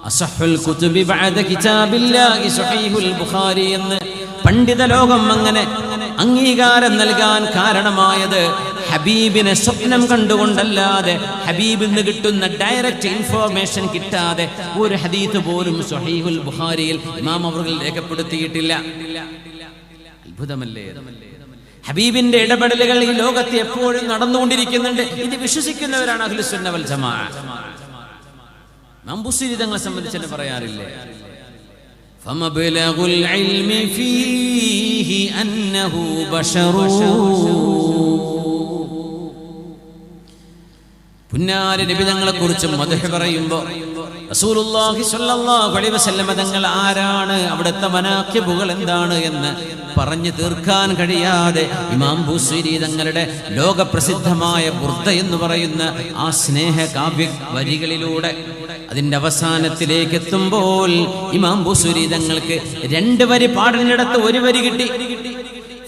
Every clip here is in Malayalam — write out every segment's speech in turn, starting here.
അസഹുൽ കുതുബി ബഅദ കിതാബില്ലാഹി സ്വഹീഹുൽ ബുഖാരി എന്ന് പണ്ഡിത ലോകം അങ്ങനെ അംഗീകാരം നൽകാൻ കാരണമായത് ഹബീബിനെ സ്വപ്നം കണ്ടുകൊണ്ടല്ലാതെ ഹബീബിൽ നിന്ന് കിട്ടുന്ന ഡയറക്റ്റ് ഇൻഫോർമേഷൻ കിട്ടാതെ ഒരു ഹദീത്ത് പോലും സ്വഹീഹുൽ ബുഖാരിയിൽ ഇമാം അവർ രേഖപ്പെടുത്തിയിട്ടില്ല. അത്ഭുതമല്ലേ? ഹബീബിന്റെ ഇടപെടലുകൾ ഈ ലോകത്ത് എപ്പോഴും നടന്നുകൊണ്ടിരിക്കുന്നുണ്ട്. ഇത് വിശ്വസിക്കുന്നവരാണ് അഹ്ലുസുന്ന വൽ ജമാഅ. ഇമാം ബുസീരി തങ്ങളെ സംബന്ധിച്ച് തന്നെ പറയാറില്ലേ, فمبلغ العلم فيه أنه بشر. പുന്നാര നബി തങ്ങളെ കുറിച്ച് മദ്ഹ് പറയുമ്പോൾ റസൂലുള്ളാഹി സ്വല്ലല്ലാഹു അലൈഹി വസല്ലം തങ്ങൾ ആരാണ്, അവിടുത്തെ മനാഖിബുകൾ എന്താണ് എന്ന് പറഞ്ഞു തീർക്കാൻ കഴിയാതെ ഇമാം ബുസീരി തങ്ങളുടെ ലോകപ്രസിദ്ധമായ ബുർദ എന്ന് പറയുന്ന ആ സ്നേഹ കാവ്യ വരികളിലൂടെ അതിന്റെ അവസാനത്തിലേക്ക് എത്തുമ്പോൾ ഇമാം ബുസീരി തങ്ങൾക്ക് 2 വരി പാടുന്നിടത്ത് 1 വരി കിട്ടി.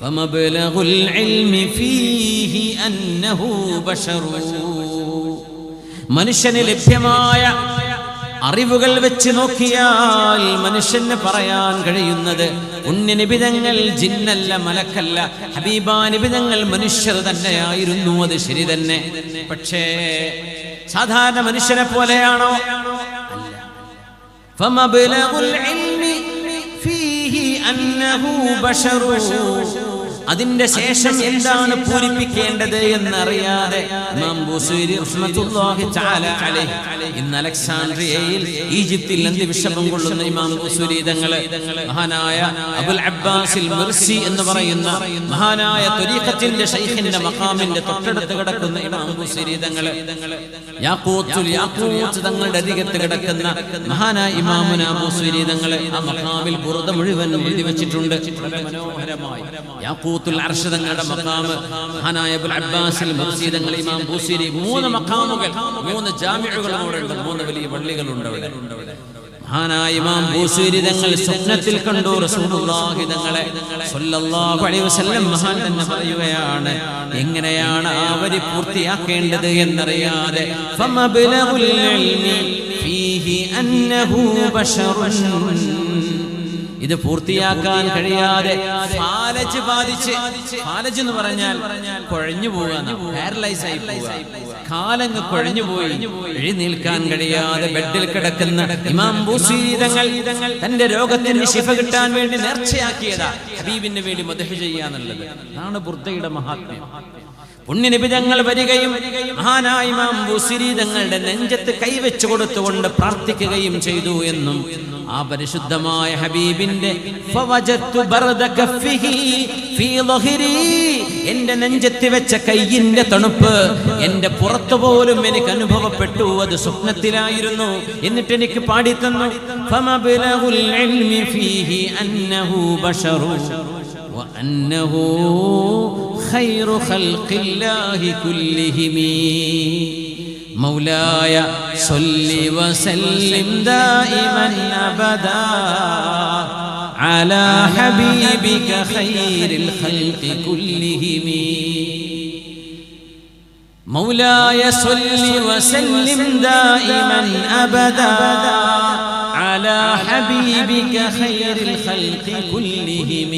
ഫമബ്ലഗുൽ ഇൽമി ഫീഹി അന്നഹു ബശറു. മനുഷ്യന് ലഭ്യമായ അറിവുകൾ വെച്ച് നോക്കിയാൽ മനുഷ്യന് പറയാൻ കഴിയുന്നത് പുണ്യനിബിതങ്ങൾ ജിന്നല്ല, മലക്കല്ല. ഹബീബാ നിബിതങ്ങൾ മനുഷ്യർ തന്നെയായിരുന്നു. അത് ശരി തന്നെ. പക്ഷേ സാധാരണ മനുഷ്യനെ പോലെയാണോ? അല്ല. ഫമബ്ലഗുൽ ഇൽമി ഫീഹി അന്നഹു ബശറു. അതിന്റെ ശേഷം എന്താണ് പൂരിപ്പിക്കേണ്ടത് എന്നറിയാതെ ഇമാം ബുസീരി റഹ്മത്തുള്ളാഹി തആല അലൈഹി ഇന്ന് അലക്സാൻഡ്രിയയിൽ ഈജിപ്തിൽ അന്ത്യവിശ്രമം കൊള്ളുന്ന ഇമാം ബുസീരി തങ്ങളെ മഹാനായ അബുൽ അബ്ബാസിൽ മിർസി എന്ന് പറയുന്ന മഹാനായ ത്വരീഖത്തിന്റെ ശൈഖിന്റെ മഖാമിന്റെ തൊട്ടടുത്ത് കിടക്കുന്ന ഇമാം ബുസീരി തങ്ങളെ യാഖൂത്ത് തങ്ങളുടെ അരികത്ത് കിടക്കുന്ന മഹാനായ ഇമാമുന ബുസീരി തങ്ങളെ ആ മഖാമിൽ ബുർദ മുഴുവൻ എഴുതി വെച്ചിട്ടുണ്ട്. വളരെ മനോഹരമായി യാഖൂത്തുൽ അർശ് തങ്ങളുടെ മഖാമ് മഹാനായ അബുൽ അബ്ബാസിൽ മിർസി തങ്ങൾ ഇമാം ബുസീരി 3 മഖാമുകൾ 3 ജാമിഉകൾ അവിടെ ഉണ്ട്. 3 വലിയ പള്ളികളുണ്ട് അവിടെ. മഹാനായ ഇമാം ബുസീരി തങ്ങൾ സ്വപ്നത്തിൽ കണ്ടു റസൂലുള്ളാഹി തങ്ങളെ സ്വല്ലല്ലാഹു അലൈഹി വസല്ലം. മഹാൻ തന്നെ പറയുകയാണ്, എങ്ങനെയാണ് ആ വരി പൂർത്തിയാക്കേണ്ടത് എന്നറിയാതെ ഫമബ്ലഗുൽ ഇൽമി ഫീഹി അന്നഹു ബശറുൻ. ഇത് പൂർത്തിയാക്കാൻ കഴിയാതെ ഫാലജ് ബാധിച്ച്, ഫാലജ് എന്ന് പറഞ്ഞാൽ കുഴഞ്ഞു പോവുക, പാരലൈസ് ആയി പോവുക, കാലങ്ങ് കുഴഞ്ഞു പോയി എഴുന്നേൽക്കാൻ കഴിയാതെ ബെഡിൽ കിടക്കുന്ന ഇമാം ബുസീരി തങ്ങൾ തന്റെ രോഗത്തിന് ശിഫ കിട്ടാൻ വേണ്ടി നേർച്ചയാക്കിയതാ ഹബീബിന് വേണ്ടി മദ്ഹ് ചെയ്യാന്നുള്ളത്. അതാണ് ബുർദയുടെ മഹാത്മ്യം. പുണ്യനബി തങ്ങൾ വരികയും മഹാനായ ഇമാം ബുസീരി തങ്ങളുടെ നെഞ്ചത്ത് കൈവച്ചു കൊടുത്തുകൊണ്ട് പ്രാർത്ഥിക്കുകയും ചെയ്തു എന്നും ആ പരിശുദ്ധമായ ഹബീബിന്റെ ഫവജത്തു ബർദ കഫിഹി ഫീ ളഹരി, എന്റെ നെഞ്ചത്ത് വെച്ച കൈയിന്റെ തണുപ്പ് എന്റെ പുറത്തു പോലും എനിക്ക് അനുഭവപ്പെട്ടു. അത് സ്വപ്നത്തിലായിരുന്നു. എന്നിട്ട് എനിക്ക് പാടിത്തന്നു ഫമബ്ലഗുൽ ഇൽമി ഫീഹി അന്നഹു ബശറു وأنه خير خلق الله كلهم مولاي صل وسلم دائما أبدا على حبيبك خير الخلق كلهم مولاي صل وسلم دائما أبدا على حبيبك خير الخلق كلهم.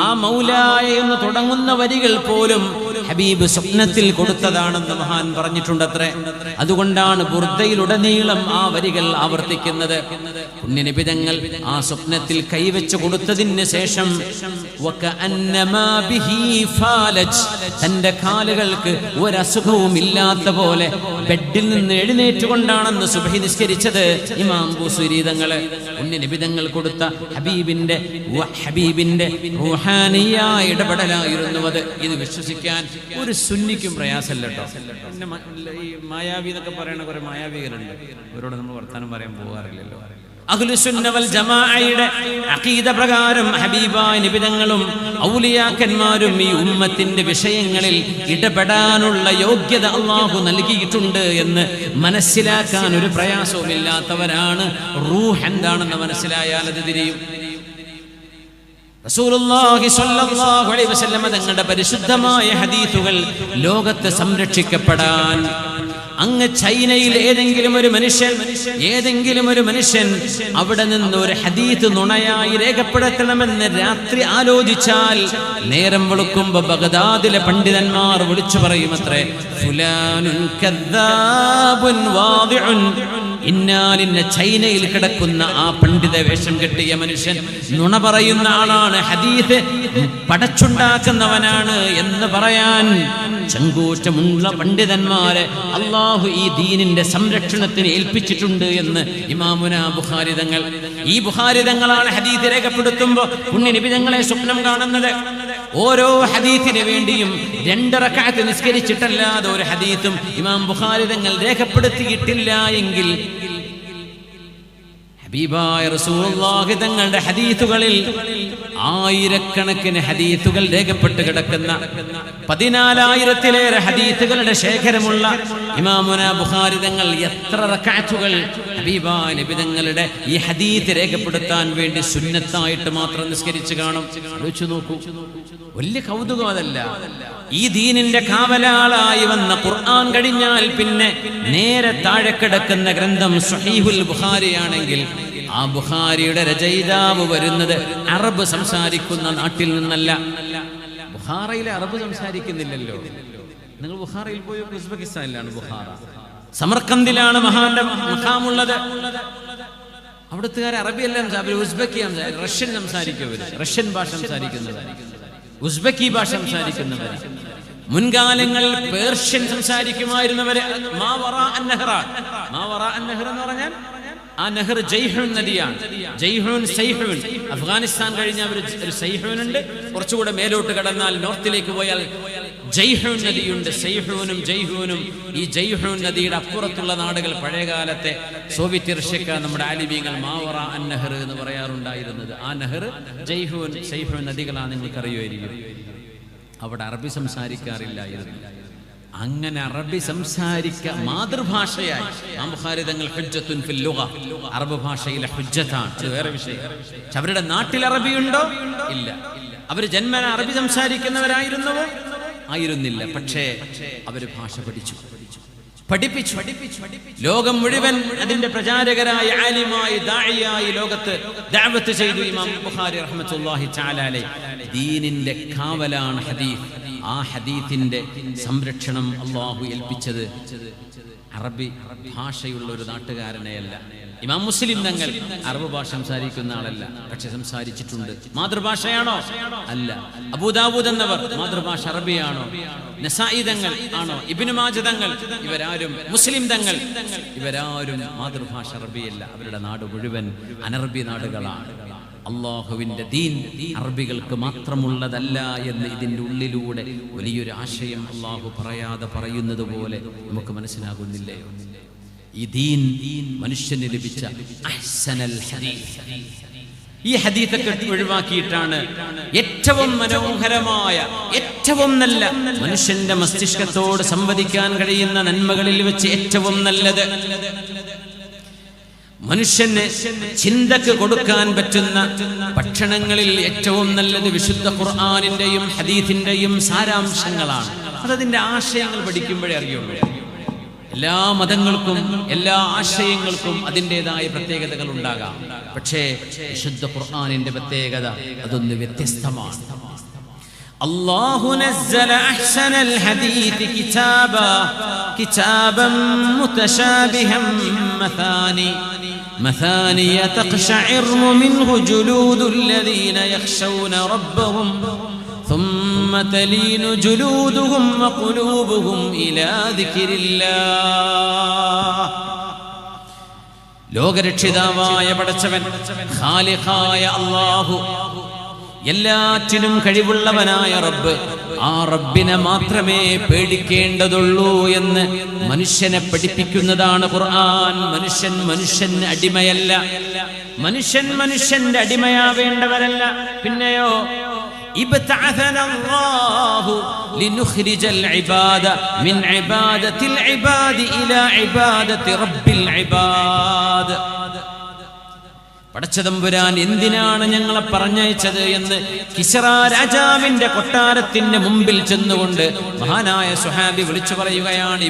ആ മൗലായ എന്ന് തുടങ്ങുന്ന വരികൾ പോലും ഹബീബ് സ്വപ്നത്തിൽ കൊടുത്തതാണെന്ന് മഹാൻ പറഞ്ഞിട്ടുണ്ടത്രേ. അതുകൊണ്ടാണ് ബുർദയിലുടനീളം ആ വരികൾ ആവർത്തിക്കുന്നത്. പുണ്യനബി തങ്ങൾ ആ സ്വപ്നത്തിൽ കൈവച്ചു കൊടുത്തതിന് ശേഷം വകഅന്നമാ ബിഹി ഫാലജ്, തന്റെ കാലുകൾക്ക് ഒരസുഖവും ഇല്ലാത്ത പോലെ ബെഡിൽ നിന്ന് എഴുന്നേറ്റുകൊണ്ടാണെന്ന് സുബ്ഹി നിസ്കരിച്ചത് ഇമാം ബുസീരി തങ്ങളെ. പുണ്യനബി തങ്ങൾ കൊടുത്ത ഹബീബിന്റെ റൂഹാനിയായ ഇടപെടലായിരുന്നു അത്. ഇത് വിശ്വസിക്കാൻ ഒരു സുന്നിക്കും പ്രയാസമല്ല കേട്ടോ. പിന്നെ ഈ മായാവി എന്നൊക്കെ പറയുന്ന കുറെ മായാവികളുണ്ട്, അവരോട് നമ്മൾ വർത്താനം പറയാൻ പോകാറില്ലല്ലോ. അഹ്ലുസുന്ന വൽ ജമാഅയുടെ അഖീദ പ്രകാരം ഹബീബായ നബി തങ്ങളും ഔലിയാക്കന്മാരും ഈ ഉമ്മത്തിന്റെ വിഷയങ്ങളിൽ ഇടപെടാനുള്ള യോഗ്യത അല്ലാഹു നൽകിയിട്ടുണ്ട് എന്ന് മനസ്സിലാക്കാൻ ഒരു പ്രയാസവുമില്ലാത്തവരാണ്. റൂഹ് എന്താണെന്ന് മനസ്സിലായാൽ അത് തിരിയും. റസൂലുള്ളാഹി സ്വല്ലല്ലാഹു അലൈഹി വസല്ലം തങ്ങളുടെ പരിശുദ്ധമായ ഹദീസുകൾ ലോകത്തെ സംരക്ഷിക്കപ്പെടാൻ അങ്ങ് ചൈനയിൽ ഏതെങ്കിലും ഒരു മനുഷ്യൻ അവിടെ നിന്ന് ഒരു ഹദീത്ത് നുണയായി രേഖപ്പെടുത്തണമെന്ന് രാത്രി ആലോചിച്ചാൽ നേരം വെളുക്കുമ്പോ ബഗ്ദാദിലെ പണ്ഡിതന്മാർ വിളിച്ചു പറയുമത്രേ, ഫുലാനുൻ കദ്ദാബുൻ വാദിഉൻ, ഇന്നാലിന്ന ചൈനയിൽ കിടക്കുന്ന ആ പണ്ഡിത വേഷം കെട്ടിയ മനുഷ്യൻ നുണ പറയുന്ന ആളാണ്, ഹദീത്ത് പടച്ചുണ്ടാക്കുന്നവനാണ് എന്ന് പറയാൻ ചങ്കൂറ്റമുള്ള പണ്ഡിതന്മാരെ അള്ളാഹു ഈ ദീനിന്റെ സംരക്ഷണത്തിന് ഏൽപ്പിച്ചിട്ടുണ്ട് എന്ന് ഇമാമുന ബുഖാരി തങ്ങൾ. ഈ ബുഖാരി തങ്ങളാണ് ഹദീത്ത് രേഖപ്പെടുത്തുമ്പോൾ പുണ്യനബി തങ്ങളെ സ്വപ്നം കാണുന്നത്. ഓരോ ഹദീത്തിന് വേണ്ടിയും 2 റക്അത്ത് നിസ്കരിച്ചിട്ടല്ലാതെ ഒരു ഹദീത്തും ഇമാം ബുഖാരി തങ്ങൾ രേഖപ്പെടുത്തിയിട്ടില്ല എങ്കിൽ ഹബീബായ റസൂലുള്ളാഹി തങ്ങളുടെ ഹദീത്തുകളിൽ ആയിരക്കണക്കിന് ഹദീത്തുകൾ രേഖപ്പെട്ട് കിടക്കുന്ന 14,000-ലേറെ ഹദീത്തുകളുടെ ശേഖരമുള്ള ഇമാമുന ബുഖാരി തങ്ങൾ എത്ര റക്അത്തുകൾ ഹബീബായ നബി തങ്ങളുടെ ഈ ഹദീത്ത് രേഖപ്പെടുത്താൻ വേണ്ടി സുന്നത്തായിട്ട് മാത്രം നിസ്കരിച്ചു കാണും? ആലോചിച്ചു നോക്കൂ. വലിയ കൗതുകം അതല്ല. ഈ ദീനിന്റെ കാവലാളായി വന്ന ഖുർആൻ കഴിഞ്ഞാൽ പിന്നെ നേരെ താഴെ കിടക്കുന്ന ഗ്രന്ഥം സ്വഹീഹുൽ ബുഖാരിയാണെങ്കിൽ ആ ബുഖാരിയുടെ രചയിതാവ് വരുന്നത് അറബ് സംസാരിക്കുന്ന നാട്ടിൽ നിന്നല്ല. ബുഖാറയിലെ അറബ് സംസാരിക്കുന്നില്ലല്ലോ. നിങ്ങൾ ബുഖാറയിൽ പോയി, ഉസ്ബെക്കിസ്ഥാനിലാണ് ബുഖാറ, സമർക്കന്ദിലാണ് മഹാന്റെ മഖാമുള്ളത്. അവിടുത്തുകാർ അറബിയല്ല, ഉസ്ബെക്കി, റഷ്യൻ സംസാരിക്കുന്നവർ, റഷ്യൻ ഭാഷ സംസാരിക്കുന്നവർ, ഉസ്ബെക്കി ഭാഷ സംസാരിക്കുന്നവർ. മുൻകാലങ്ങളിൽ പേർഷ്യൻ സംസാരിക്കുമായിരുന്നവര് മാവറാ അന്നഹ്റാൻ. മാവറാ അന്നഹർ എന്ന് പറഞ്ഞാൽ ആ നെഹർ ജയ്ഹൂൻ നദിയാണ്. ജയ്ഹൂൻ, സൈഹൂൻ. അഫ്ഗാനിസ്ഥാൻ കഴിഞ്ഞാൽ ഒരു സൈഹൂൻ ഉണ്ട്. കുറച്ചുകൂടെ മേലോട്ട് കടന്നാൽ നോർത്തിലേക്ക് പോയാൽ ജയ്ഹൂൻ നദിയുണ്ട്. സൈഹൂനും ജയ്ഹൂനും. ഈ ജയ്ഹൂൻ നദിയുടെ അപ്പുറത്തുള്ള നാടുകൾ പഴയകാലത്തെ സോവിയറ്റ് റഷ്യക്ക് നമ്മുടെ ആലിമീങ്ങൾ മാവറ അന്നഹർ എന്ന് പറയാറുണ്ടായിരുന്നത്. ആ നെഹർ, ജയ്ഹൂൻ, സൈഹൂൻ നദികളാണ്, നിങ്ങൾക്ക് അറിയുമായിരിക്കും. അവിടെ അറബി സംസാരിക്കാറില്ലായിരുന്നു. അങ്ങനെ അറബി മാതൃഭാഷയായി ഇമാം ബുഖാരി തങ്ങൾ ഹുജ്ജത്തുൻ ഫിൽ ലുഗ, അറബ് ഭാഷയിലെ ഹുജ്ജത്താണ്. അത് വേറെ വിഷയം. അവരുടെ നാട്ടിൽ അറബിയുണ്ടോ? ഇല്ല. അവർ ജന്മന അറബി സംസാരിക്കുന്നവരായിരുന്നുവോ? ആയിരുന്നില്ല. പക്ഷേ അവര് ഭാഷ പഠിപ്പിച്ചു. ലോകം മുഴുവൻ അതിന്റെ പ്രചാരകരായ ആലിമായി, ദാഇയായി ലോകത്ത് ദഅവത്ത് ചെയ്തു ഇമാം ബുഖാരി റഹ്മത്തുള്ളാഹി തആല അലൈഹി. ദീനിന്റെ കാവലാണ് ഹദീസ്. ആ ഹദീത്തിന്റെ സംരക്ഷണം അല്ലാഹു ഏൽപ്പിച്ചത് അറബി ഭാഷയുള്ള ഒരു നാട്ടുകാരനെയല്ല. ഇമാം മുസ്ലിം തങ്ങൾ അറബ് ഭാഷ സംസാരിക്കുന്ന ആളല്ല, പക്ഷെ സംസാരിച്ചിട്ടുണ്ട്. മാതൃഭാഷയാണോ? അല്ല. അബൂദാവൂദ് എന്നവർ മാതൃഭാഷ അറബിയാണോ? നസായി തങ്ങൾ ആണോ? ഇബ്നു മാജ തങ്ങൾ, ഇവരാരും, മുസ്ലിം തങ്ങൾ, ഇവരാരും മാതൃഭാഷ അറബിയല്ല. അവരുടെ നാട് മുഴുവൻ അനറബി നാടുകളാണ്. അള്ളാഹുവിന്റെ ദീൻ അറബികൾക്ക് മാത്രമുള്ളതല്ല എന്ന് ഇതിൻ്റെ ഉള്ളിലൂടെ വലിയൊരു ആശയം അള്ളാഹു പറയാതെ പറയുന്നത് പോലെ നമുക്ക് മനസ്സിലാകുന്നില്ലേ? ഈ ദീൻ മനുഷ്യന് ലഭിച്ച അഹ്സനൽ ഹദീസ്. ഈ ഹദീസൊക്കെ ഒഴിവാക്കിയിട്ടാണ് ഏറ്റവും മനോഹരമായ, ഏറ്റവും നല്ല, മനുഷ്യന്റെ മസ്തിഷ്കത്തോട് സംവദിക്കാൻ കഴിയുന്ന നന്മകളിൽ വെച്ച് ഏറ്റവും നല്ലത്, മനുഷ്യന് ചിന്തക്ക് കൊടുക്കാൻ പറ്റുന്ന ഭക്ഷണങ്ങളിൽ ഏറ്റവും നല്ലത് വിശുദ്ധ ഖുർആനിന്റെയും ഹദീസിന്റെയും സാരാംശങ്ങളാണ്. അതതിന്റെ ആശയങ്ങൾ പഠിക്കുമ്പോഴേ അറിയുള്ളൂ. എല്ലാ മതങ്ങൾക്കും എല്ലാ ആശയങ്ങൾക്കും അതിൻ്റെതായ പ്രത്യേകതകൾ ഉണ്ടാകാം. പക്ഷേ വിശുദ്ധ ഖുർആനിന്റെ പ്രത്യേകത അതൊന്ന് വ്യത്യസ്തമാണ്. അല്ലാഹു നസ്സല അഹ്സനൽ ഹദീസ് കിതാബൻ മുതശാബിഹൻ مثاني تقشعر منه جلود الذين يخشون ربهم ثم تلين جلودهم وقلوبهم إلى ذكر الله. ലോകരക്ഷിതാവായ പടച്ചവൻ, ഖാലിഖായ അല്ലാഹു, എല്ലാറ്റിനും കഴിവുള്ളവനായ റബ്ബ്, ആ റബ്ബിനെ മാത്രമേ പേടിക്കേണ്ടതുള്ളൂ എന്ന് മനുഷ്യനെ പഠിപ്പിക്കുന്നതാണ് ഖുർആൻ. മനുഷ്യന് അടിമയല്ല, മനുഷ്യന്റെ അടിമയാവേണ്ടവരല്ല. പിന്നെയോ ഇബ്തഅസന അല്ലാഹു ലിനുഖ്രിജൽ ഇബാദ മിൻ ഇബാദത്തിൽ ഇബാദി ഇലാ ഇബാദത്തി റബ്ബിൽ ഇബാദ്. പടച്ചതമ്പുരാൻ എന്തിനാണ് ഞങ്ങളെ പറഞ്ഞയച്ചത് എന്ന് കിസ്റ രാജാവിന്റെ കൊട്ടാരത്തിന്റെ മുമ്പിൽ ചെന്നുകൊണ്ട് മഹാനായ സ്വഹാബി വിളിച്ചു പറയുകയാണ്,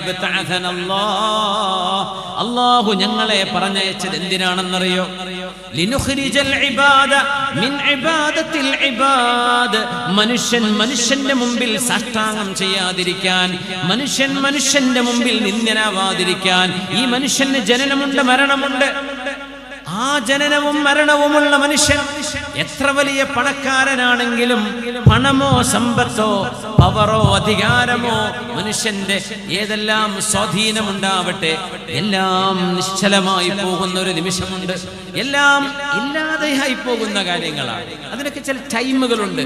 അല്ലാഹു ഞങ്ങളെ പറഞ്ഞയച്ചത് എന്തിനാണെന്നറിയോ? ലിനുഖ്രിജൽ ഇബാദ മിൻ ഇബാദത്തിൽ ഇബാദ്. മനുഷ്യന്റെ മുമ്പിൽ സാഷ്ടാംഗം ചെയ്യാതിരിക്കാൻ, മനുഷ്യന്റെ മുമ്പിൽ നിന്ദനാവാതിരിക്കാൻ. ഈ മനുഷ്യന് ജനനമുണ്ട്, മരണമുണ്ട്. ആ ജനനവും മരണവുമുള്ള മനുഷ്യൻ എത്ര വലിയ പണക്കാരനാണെങ്കിലും പണമോ സമ്പത്തോ പവറോ അധികാരമോ മനുഷ്യന്റെ ഏതെല്ലാം സ്വാധീനമുണ്ടാവട്ടെ, എല്ലാം നിശ്ചലമായി പോകുന്ന ഒരു നിമിഷമുണ്ട്. എല്ലാം ഇല്ലാതെയായി പോകുന്ന കാര്യങ്ങളാണ്. അതിനൊക്കെ ചില ടൈമുകളുണ്ട്.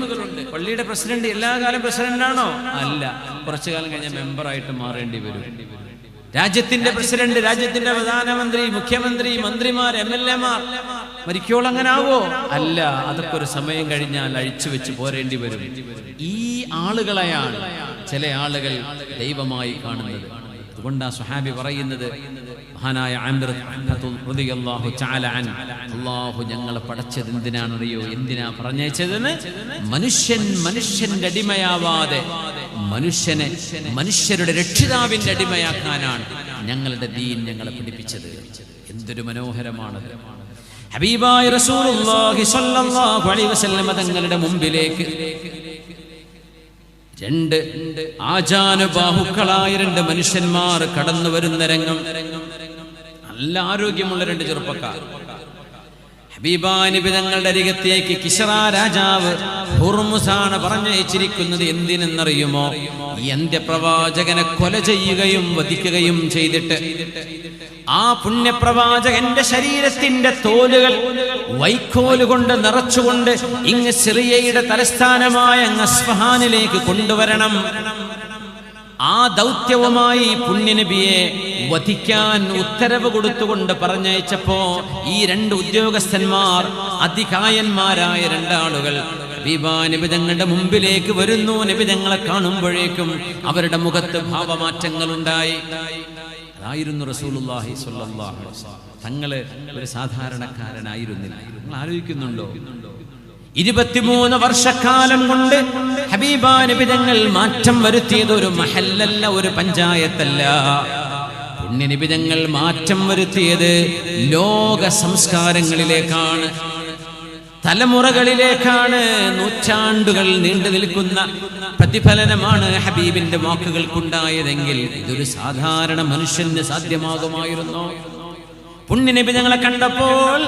പള്ളിയുടെ പ്രസിഡന്റ് എല്ലാ കാലം പ്രസിഡന്റാണോ? അല്ല, കുറച്ചു കാലം കഴിഞ്ഞാൽ മെമ്പറായിട്ട് മാറേണ്ടി വരും. രാജ്യത്തിന്റെ പ്രസിഡന്റ്, രാജ്യത്തിന്റെ പ്രധാനമന്ത്രി, മുഖ്യമന്ത്രി, മന്ത്രിമാർ, MLA-മാർ മരിക്കോളം അങ്ങനെ ആവോ? അല്ല, അതൊക്കെ ഒരു സമയം കഴിഞ്ഞാൽ അഴിച്ചു വെച്ച് പോരേണ്ടി വരും. ഈ ആളുകളെയാണ് ചില ആളുകൾ ദൈവമായി കാണുന്നത്. അതുകൊണ്ടാ സ്വഹാബി പറയുന്നത്, മഹാനായ ആമിർ റളിയല്ലാഹു തആല അൻഹു, അല്ലാഹു ഞങ്ങളെ പടച്ചത് എന്തിനാണെന്നറിയോ? എന്തിനാ പറഞ്ഞയച്ചതെന്ന്? മനുഷ്യന്റെ അടിമയാവാതെ മനുഷ്യരുടെ രക്ഷിതാവിന്റെ അടിമയാക്കാനാണ് ഞങ്ങളുടെ ദീൻ ഞങ്ങളെ പഠിപ്പിച്ചത്. എന്തൊരു മനോഹരമാണത്! ഹബീബായ റസൂലുള്ളാഹി സ്വല്ലല്ലാഹു അലൈഹി വസല്ലം തങ്ങളുടെ മുമ്പിലേക്ക് രണ്ട് ആജാനുബാഹുക്കളായ രണ്ട് മനുഷ്യന്മാർ കടന്നു വരുന്ന രംഗം. നല്ല ആരോഗ്യമുള്ള രണ്ട് ചെറുപ്പക്കാർ. ഹബീബായ നബി തങ്ങളുടെ അരികത്തേക്ക് കിസ്റ രാജാവ് ഹുർമുസാണ് പറഞ്ഞയച്ചിരിക്കുന്നത്. എന്തിനെന്നറിയുമോ? ഈ അന്ത്യപ്രവാചകനെ കൊല ചെയ്യുകയും വധിക്കുകയും ചെയ്തിട്ട് ആ പുണ്യപ്രവാചകന്റെ ശരീരത്തിന്റെ തോലുകൾ വൈക്കോല് കൊണ്ട് നിറച്ചുകൊണ്ട് ഇങ്ങ് സിറിയയുടെ തലസ്ഥാനമായ അസ്ഫഹാനിലേക്ക് കൊണ്ടുവരണം. ആ ദൗത്യവുമായി പുണ്യനബിയെ വധിക്കാൻ ഉത്തരവ് കൊടുത്തുകൊണ്ട് പറഞ്ഞയച്ചപ്പോ ഈ രണ്ട് ഉദ്യോഗസ്ഥന്മാർ, അതികായന്മാരായ രണ്ടാളുകൾ നബി തങ്ങളുടെ മുമ്പിലേക്ക് വരുന്നു. നബി തങ്ങളെ കാണുമ്പോഴേക്കും അവരുടെ മുഖത്ത് ഭാവമാറ്റങ്ങൾ ഉണ്ടായി. അതായിരുന്നു റസൂലുള്ളാഹി സ്വല്ലല്ലാഹു അലൈഹി വസല്ലം. തങ്ങള് ഒരു സാധാരണക്കാരനായിരുന്നില്ല. നിങ്ങൾ ആലോചിക്കുന്നുണ്ടോ? 23 വർഷക്കാലം കൊണ്ട് ഹബീബായ നബി തങ്ങൾ മാറ്റം വരുത്തിയത് ഒരു മഹല്ലല്ല, ഒരു പഞ്ചായത്തല്ല. പുണ്യനബി തങ്ങൾ മാറ്റം വരുത്തിയത് ലോക സംസ്കാരങ്ങളിലേക്കാണ്, തലമുറകളിലേക്കാണ്. നൂറ്റാണ്ടുകൾ നീണ്ടു നിൽക്കുന്ന പ്രതിഫലനമാണ് ഹബീബിന്റെ വാക്കുകൾക്കുണ്ടായതെങ്കിൽ ഇതൊരു സാധാരണ മനുഷ്യന് സാധ്യമാകുമായിരുന്നോ? പുണ്യനബി ഞങ്ങളെ കണ്ടപ്പോൾ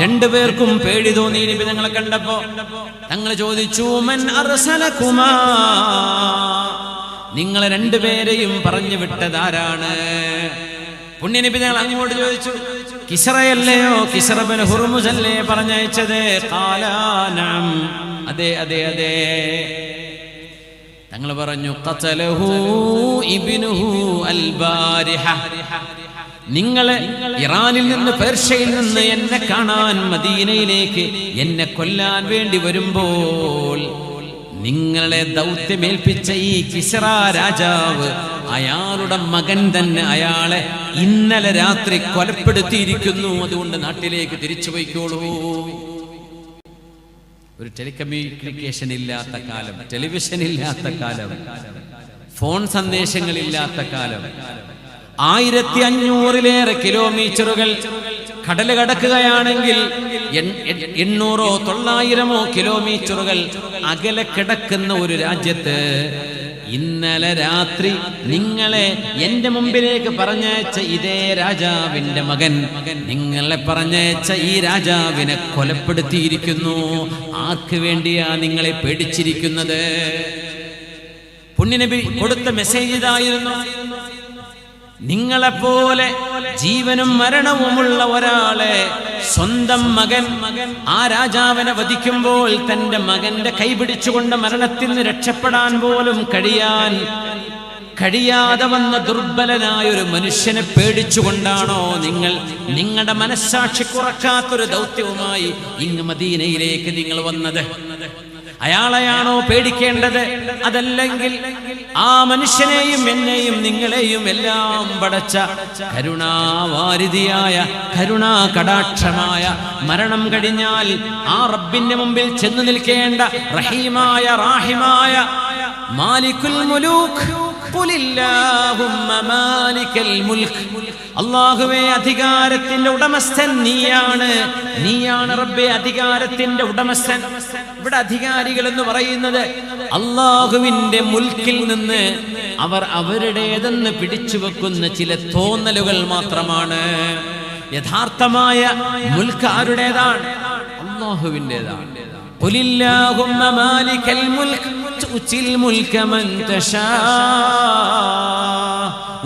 രണ്ടുപേർക്കും പേടി തോന്നി. നബി ഞങ്ങളെ കണ്ടപ്പോ തങ്ങൾ ചോദിച്ചു, മൻ അർസലകുമാ, നിങ്ങളെ രണ്ടുപേരെയും പറഞ്ഞു വിട്ടതാരാണ്? പുണ്യനബി ഞങ്ങൾ അങ്ങോട്ട് ചോദിച്ചു, കിസ്റയല്ലയോ, കിസ്റ ബിൻ ഹുർമുസ് അല്ലേ പറഞ്ഞയച്ചത്? ഖാലാ നഅം, അതെ അതെ അതെ. തങ്ങൾ പറഞ്ഞു, ഖതലഹു ഇബ്നുഹു അൽ ബാരിഹ, നിങ്ങളെ ഇറാനിൽ നിന്ന് പേർഷ്യയിൽ നിന്ന് എന്നെ കാണാൻ മദീനയിലേക്ക് എന്നെ കൊല്ലാൻ വേണ്ടി വരുമ്പോൾ നിങ്ങളെ ദൗത്യമേൽപ്പിച്ച ഈ കിസ്റ രാജാവ്, അയാളുടെ മകൻ തന്നെ അയാളെ ഇന്നലെ രാത്രി കൊലപ്പെടുത്തിയിരിക്കുന്നു. അതുകൊണ്ട് നാട്ടിലേക്ക് തിരിച്ചു പോയിക്കോളൂ. ഒരു ടെലികമ്മ്യൂണിക്കേഷൻ ഇല്ലാത്ത കാലം, ടെലിവിഷൻ ഇല്ലാത്ത കാലം, ഫോൺ സന്ദേശങ്ങളില്ലാത്ത കാലം, 1500-ലേറെ കിലോമീറ്ററുകൾ കടല് കടക്കുകയാണെങ്കിൽ 800-ഓ 900-ഓ കിലോമീറ്ററുകൾ അകലെ കിടക്കുന്ന ഒരു രാജ്യത്ത് ഇന്നലെ രാത്രി നിങ്ങളെ എന്റെ മുമ്പിലേക്ക് പറഞ്ഞയച്ച ഇതേ രാജാവിന്റെ മകൻ നിങ്ങളെ പറഞ്ഞയച്ച ഈ രാജാവിനെ കൊലപ്പെടുത്തിയിരിക്കുന്നു. ആർക്ക് വേണ്ടിയാ നിങ്ങളെ പേടിച്ചിരിക്കുന്നത്? പുണ്യനബി കൊടുത്ത മെസ്സേജ് ഇതായിരുന്നു, നിങ്ങളെപ്പോലെ ജീവനും മരണവുമുള്ള ഒരാളെ സ്വന്തം മകൻ ആ രാജാവിനെ വധിക്കുമ്പോൾ തന്റെ മകന്റെ കൈപിടിച്ചുകൊണ്ട് മരണത്തിൽ നിന്ന് രക്ഷപ്പെടാൻ പോലും കഴിയാതെ വന്ന ദുർബലനായ ഒരു മനുഷ്യനെ പേടിച്ചുകൊണ്ടാണോ നിങ്ങൾ നിങ്ങളുടെ മനസ്സാക്ഷി കുറക്കാത്തൊരു ദൗത്യവുമായി ഇങ്ങ് മദീനയിലേക്ക് നിങ്ങൾ വന്നത്? അയാളെയാണോ പേടിക്കേണ്ടത്? അതല്ലെങ്കിൽ ആ മനുഷ്യനെയും എന്നെയും നിങ്ങളെയും എല്ലാം പടച്ച കരുണാവാരിധിയായ കരുണാകടാക്ഷമായ മരണം കഴിഞ്ഞാൽ ആ റബ്ബിന്റെ മുമ്പിൽ ചെന്ന് നിൽക്കേണ്ട റഹീമായ റാഹിമായ മാലിക്കുൽ മുലൂക്ക് ഖുലില്ലാഹുമ്മ മാലിക്കൽ മുൽക്ക്, അല്ലാഹുവേ അധികാരത്തിന്റെ ഉടമസ്ഥൻ നീയാണ് റബ്ബേ അധികാരത്തിന്റെ ഉടമസ്ഥൻ. ഇവിടെ അധികാരികൾ എന്ന് പറയുന്നത് അല്ലാഹുവിന്റെ മുൽക്കിൽ നിന്ന് അവർ അവരുടേതെന്ന് പിടിച്ചു വെക്കുന്ന ചില തോന്നലുകൾ മാത്രമാണ്. യഥാർത്ഥമായ മുൽക്ക് ആരുടേതാണ്? അല്ലാഹുവിൻ്റെതാണ്. ഖുലില്ലാഹുമ്മ മാലിക്കൽ മുൽക്ക് തുഅ്തിൽ മുൽക മൻ തശാ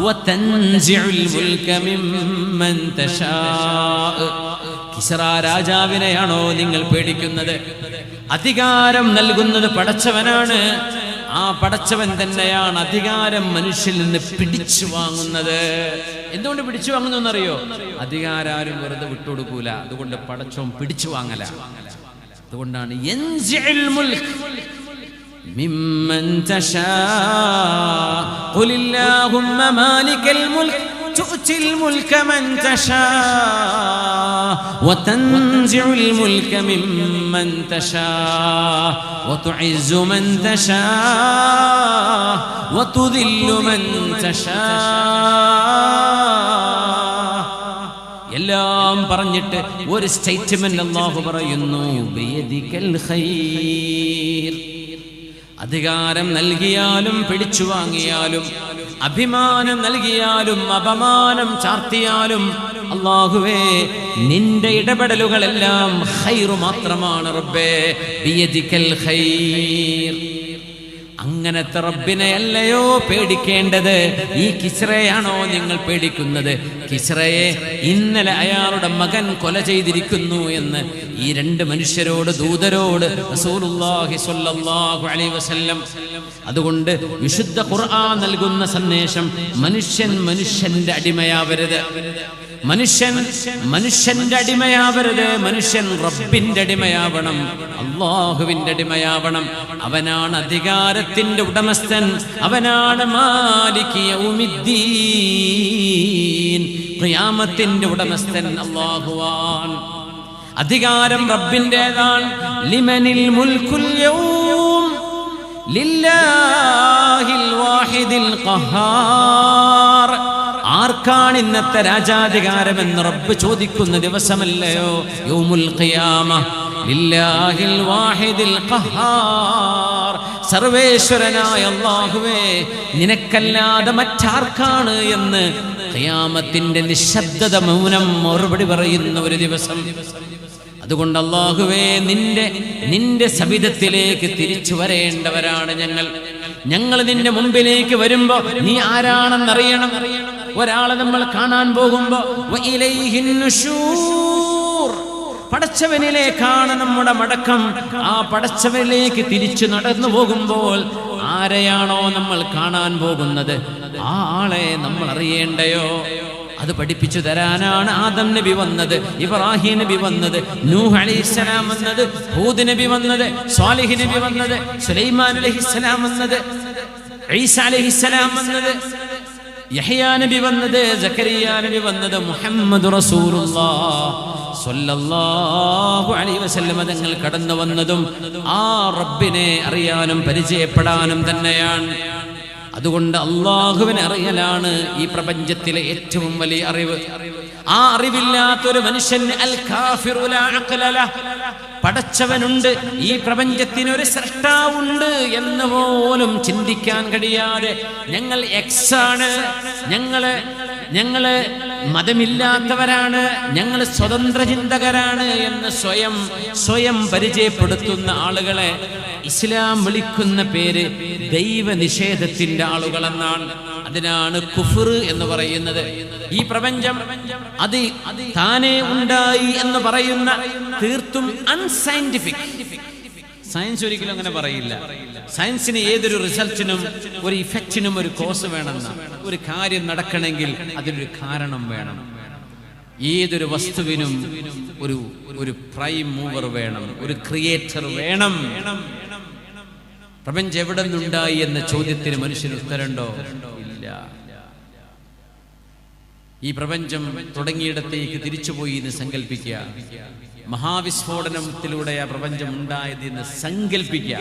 വതൻസിഉൽ മുൽക മിമ്മൻ തശാ. കിസ്റ രാജാവിനെയാണോ നിങ്ങൾ പേടിക്കുന്നത്? അധികാരം നൽകുന്നത് പടച്ചവനാണ്. ആ പടച്ചവൻ തന്നെയാണ് അധികാരം മനുഷ്യരിൽ നിന്ന് പിടിച്ചു വാങ്ങുന്നത്. എന്തുകൊണ്ട് പിടിച്ചു വാങ്ങുന്നറിയോ? അധികാരം ആരും വെറുതെ വിട്ടുകൊടുക്കൂല. അതുകൊണ്ട് പടച്ചവൻ പിടിച്ചു വാങ്ങല. അതുകൊണ്ടാണ് യൻസിഉൽ മുൽക് മിമ്മൻ തശാ ഖുലില്ലാഹുമ്മ മാലിക്കൽ മുൽക് തുഅ്തിൽ മുൽക മൻ തശാ വതൻസിഉൽ മുൽക മിമ്മൻ തശാ വതുഇസ്സു മൻ തശാ വതുദില്ലു മൻ തശാ. എല്ലാം പറഞ്ഞിട്ട് ഒരു സ്റ്റേറ്റ്മെന്റ് അല്ലാഹു പറയുന്നു, ബിയദികൽ ഖൈർ. അധികാരം നൽകിയാലും പിടിച്ചു വാങ്ങിയാലും, അഭിമാനം നൽകിയാലും അപമാനം ചാർത്തിയാലും, അല്ലാഹുവേ നിന്റെ ഇടപെടലുകളെല്ലാം ഖൈർ മാത്രമാണ് റബ്ബേ. ബിയദികൽ ഖൈർ. അങ്ങനത്തെ റബ്ബിനെ അല്ലയോ പേടിക്കേണ്ടത്? ഈ കിസ്റയാണോ നിങ്ങൾ പേടിക്കുന്നത്? കിസ്റയെ ഇന്നലെ അയാളുടെ മകൻ കൊല ചെയ്തിരിക്കുന്നു എന്ന് ഈ രണ്ട് മനുഷ്യരോട്, ദൂതരോട് റസൂലുള്ളാഹി സ്വല്ലല്ലാഹു അലൈഹി വസല്ലം. അതുകൊണ്ട് വിശുദ്ധ ഖുർആൻ നൽകുന്ന സന്ദേശം, മനുഷ്യന്റെ അടിമയാവരുത്. മനുഷ്യന്റെ അടിമയാവരുത്. മനുഷ്യൻ റബ്ബിന്റെ അടിമയാവണം, അല്ലാഹുവിന്റെ അടിമയാവണം. അവനാണ് അധികാരത്തിന്റെ ഉടമസ്ഥൻ, അവനാണ് മാലിക് യൗമിദ്ദീൻ, ഖിയാമത്തിന്റെ ഉടമസ്ഥൻ അല്ലാഹുവാൻ. അധികാരം റബ്ബിന്റേതാണ്. ലിമനിൽ മുൽക്കുൽ യൗം ലില്ലാഹിൽ വാഹിദിൽ ഖഹാർ. ആർക്കാണ് ഇന്നത്തെ രാജാധികാരമെന്ന് റബ്ബ് ചോദിക്കുന്ന ദിവസമല്ലയോ യൗമുൽ ഖിയാമ. ലില്ലാഹിൽ വാഹിദിൽ ഖഹാർ. സർവേശ്വരനായ അല്ലാഹുവേ നിനക്കല്ലാതെ മറ്റാർക്കാണ് എന്ന് ഖിയാമത്തിന്റെ നിശബ്ദത മൗനം മറുപടി പറയുന്ന ഒരു ദിവസം. അതുകൊണ്ട് അല്ലാഹുവേ നിന്റെ സവിധത്തിലേക്ക് തിരിച്ചു വരേണ്ടവരാണ് ഞങ്ങൾ നിന്റെ മുമ്പിലേക്ക് വരുമ്പോ നീ ആരാണെന്നറിയണം. ഒരാളെ നമ്മൾ കാണാൻ പോകുമ്പോ വഇലൈഹിൻ നുശൂർ, പടച്ചവനിലേക്കാണ് നമ്മുടെ മടക്കം. ആ പടച്ചവനിലേക്ക് തിരിച്ചു നടന്നു പോകുമ്പോൾ ആരെയാണോ നമ്മൾ കാണാൻ പോകുന്നത്, ആ ആളെ നമ്മൾ അറിയേണ്ടയോ? അത് പഠിപ്പിച്ചു തരാനാണ് ആദം നബി വന്നത്, ഇബ്രാഹിം നബി വന്നത്, നൂഹ് അലൈഹിസ്സലാം വന്നത്, ഹൂദ് നബി വന്നത്, സ്വാലിഹ് നബി വന്നത്, സുലൈമാൻ അലൈഹിസ്സലാം വന്നത്, ഈസാ അലൈഹിസ്സലാം വന്നത്, യഹ്യാ നബി വന്നത്, സക്കരിയ നബി വന്നത്, മുഹമ്മദ് റസൂലുള്ളാഹ് സ്വല്ലല്ലാഹു അലൈഹി വസല്ലം തങ്ങൾ കടന്നു വന്നതും ആ റബ്ബിനെ അറിയാനും പരിചയപ്പെടാനും തന്നെയാണ്. അതുകൊണ്ട് അല്ലാഹുവിനെ അറിയലാണ് ഈ പ്രപഞ്ചത്തിലെ ഏറ്റവും വലിയ അറിവ്. ആ അറിവില്ലാത്തൊരു മനുഷ്യന് അൽ കാഫിറു ലാ അഖ്ല ലഹ്, പടച്ചവനുണ്ട്, ഈ പ്രപഞ്ചത്തിനൊരു സൃഷ്ടാവുണ്ട് എന്ന് പോലും ചിന്തിക്കാൻ കഴിയാതെ ഞങ്ങൾ എക്സാണ്, ഞങ്ങള് മതമില്ലാത്തവരാണ്, ഞങ്ങൾ സ്വതന്ത്ര ചിന്തകരാണ് എന്ന് സ്വയം പരിചയപ്പെടുത്തുന്ന ആളുകളെ ഇസ്ലാം വിളിക്കുന്ന പേര് ദൈവനിഷേധത്തിന്റെ ആളുകളെന്നാണ്. അതിനാണ് കുഫ്ർ എന്ന് പറയുന്നത്. ഈ പ്രപഞ്ചം അത് താനേ ഉണ്ടായി എന്ന് പറയുന്ന തീർത്തും അൺസയന്റിഫിക്. സയൻസ് ഒരിക്കലും അങ്ങനെ പറയില്ല. സയൻസിന് ഏതൊരു റിസൾട്ടിനും ഒരു ഇഫക്റ്റിനും ഒരു കോസ് വേണമെന്ന, ഒരു കാര്യം നടക്കണമെങ്കിൽ അതിനൊരു കാരണം വേണം. ഏതൊരു വസ്തുവിനും ഒരു പ്രൈം മൂവർ വേണം, ഒരു ക്രിയേറ്റർ വേണം. പ്രപഞ്ചം എവിടെ നിന്നുണ്ടായി എന്ന ചോദ്യത്തിന് മനുഷ്യന് ഉത്തരമുണ്ടോ? ഇല്ല. ഈ പ്രപഞ്ചം തുടങ്ങിയിടത്തേക്ക് തിരിച്ചുപോയി എന്ന് സങ്കല്പിക്കുക. മഹാവിസ്ഫോടനത്തിലൂടെ ആ പ്രപഞ്ചം ഉണ്ടായത് എന്ന് സങ്കല്പിക്കുക.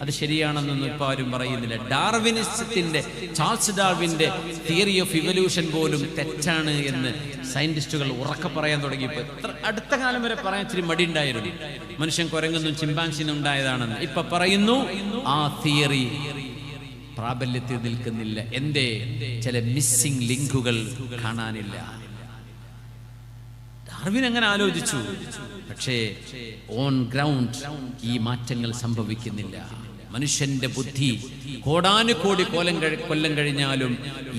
അത് ശരിയാണെന്നൊന്നും ഇപ്പം ആരും പറയുന്നില്ല. ഡാർവിനിസത്തിന്റെ, ചാൾസ് ഡാർവിന്റെ തിയറി ഓഫ് ഇവല്യൂഷൻ പോലും തെറ്റാണ് എന്ന് സയന്റിസ്റ്റുകൾ ഉറക്കെ പറയാൻ തുടങ്ങിയപ്പോൾ അടുത്ത കാലം വരെ പറയാൻ ഇച്ചിരി മടി ഉണ്ടായിരുന്നു. മനുഷ്യൻ കുരങ്ങുന്നും ചിമ്പാൻസിനും ഉണ്ടായതാണെന്ന്. ഇപ്പൊ പറയുന്നു ആ തിയറി പ്രാബല്യത്തിൽ നിൽക്കുന്നില്ല. എന്തേ? ചില മിസ്സിംഗ് ലിങ്കുകൾ കാണാനില്ല. ഡാർവിൻ അങ്ങനെ ആലോചിച്ചു, പക്ഷേ ഓൺ ഗ്രൗണ്ട് ഈ മാറ്റങ്ങൾ സംഭവിക്കുന്നില്ല. മനുഷ്യന്റെ ബുദ്ധി കോടാനുകോടി കൊല്ലം കഴിഞ്ഞാലും